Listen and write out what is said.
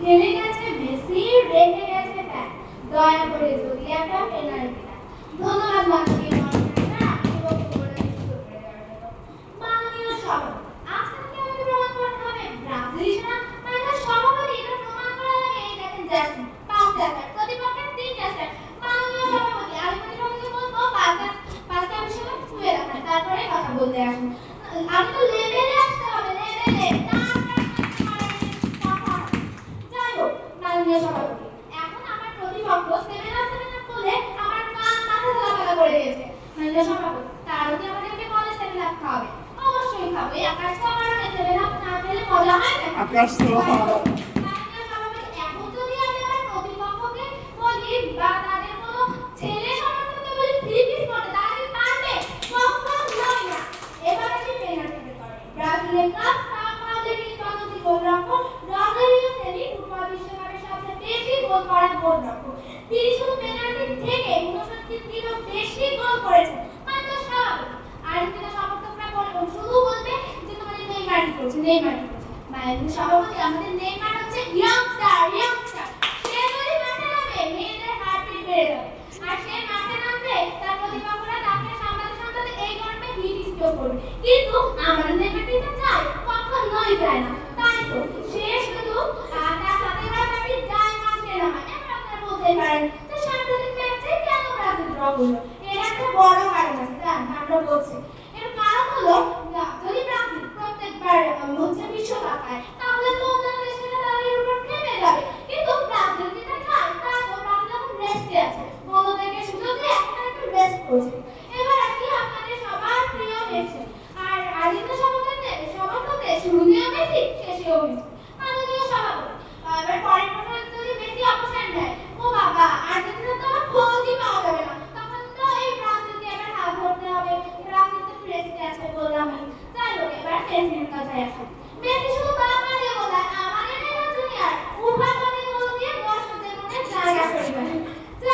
খেলে গেছে মেসি, রেখে গেছে প্যান। দয়া করে যদি একটা পেনাল্টি দেন। ধন্যবাদ মাননীয় মহাশয়রা, আমি বক্তব্যটা শুরু করে দেওয়ার জন্য। মাননীয় সভাপতি, আজকে থেকে আমাকে প্রমাণ করতে হবে ব্রাজিল সেনা মাননীয় সভাপতি, এটা প্রমাণ করার আগে এই দেখেন জ্যাসমিন 5টা স্টার, প্রতিপক্ষের 3টা স্টার। মাননীয় সভাপতি, আমি প্রতিপক্ষকে বলবো 5টা বিষয়ে ছুঁয়ে রাখেন, তারপরে কথা বলতে আসুন। আমি তো লেভেলে আসতে হবে, লেভেলে। মাননীয় সভাপতি, এখন আমার প্রতিপক্ষ 7-up বলে আমার কান মাথা ঝালাপালা করে দিয়েছে। মাননীয় সভাপতি, তারও কি আমাদেরকে বলে 7-up খাওয়াবে? অবশ্যই খাবো। এই আকাশ তো আমার 7-up না খেলে মজা হয় না। আকাশ তো মাননীয় সভাপতি, এখন যদি আমি আমার প্রতিপক্ষকে বলি বা তাদের কোনো ছেলে সমর্থককে বলি ফ্রি পিস করতে, তারা কি পারবে? কখনোই না। এবার আসি পেনাল্টি করে। ব্রাজিলের কাপ কিংবদন্তি গোলরক্ষক রজারিও সেলি ফুটবল বিশ্বকাপের সবচেয়ে বেশি গোল করা গোলরক্ষক। তিনি শুধু পেনাল্টি থেকে 59টিরও বেশি গোল করেছেন। মাননীয় সভাপতি, আর্জেন্টিনা সমর্থকরা শুধু বলবে যে তোমাদের নেইমারই করছে, নেইমারই করছে। মাননীয় সভাপতি, আমাদের নেইমার হচ্ছে ইয়াংস্টার, ইয়াংস্টার। সে যদি মাঠে নামে মেয়েদের হার্টবিট বেড়ে যাবে, আর সে মাঠে নামলে তার প্রতিপক্ষরা তাকে সামলাতে সামলাতে এই গরমে হিট স্ট্রোক করবে। কিন্তু আমাদের নেইমারটি তো চায়, কখনোই যায় না। তাই তো সে শুধু তার সাথে বাড়ি যায় মাঠে নামায়। এখন আপনারা বলতেই পারেন যে সাম্প্রতিক ম্যাচে কেন ব্রাজিল ড্র হলো? এর একটা বড় কারণ আছে, আমরা বলছি। এর কারণ হলো যদি ব্রাজিল প্রত্যেকবার হচ্ছে বিশ্বকাপ পায়, তাহলে তো অন্যান্য দেশেরা তাদের উপর থেমে যাবে। কিন্তু ব্রাজিল যেটা চায়, তাই তো ব্রাজিল এখন রেস্টে আছে। বড়দেরকে সুযোগ দিয়ে এখন একটু রেস্ট করছে। এবার আসি আপনাদের সবার প্রিয় মেসি। আর আর্জেন্টিনা সমর্থকদের শুরুতেও মেসি, শেষেও মেসি। মাননীয় সভাপতি, এবার পরের বছর যদি মেসি অবসর নেয়, ও বাবা, আর্জেন্টিনা তো আর খোঁজই পাওয়া যাবে না। তখন তো এই ব্রাজিলকে এবার হাত ধরতে হবে। ব্রাজিল তো রেস্টে আছে বললাম। যাই হোক, এবার টেস্টের কথায় আসি।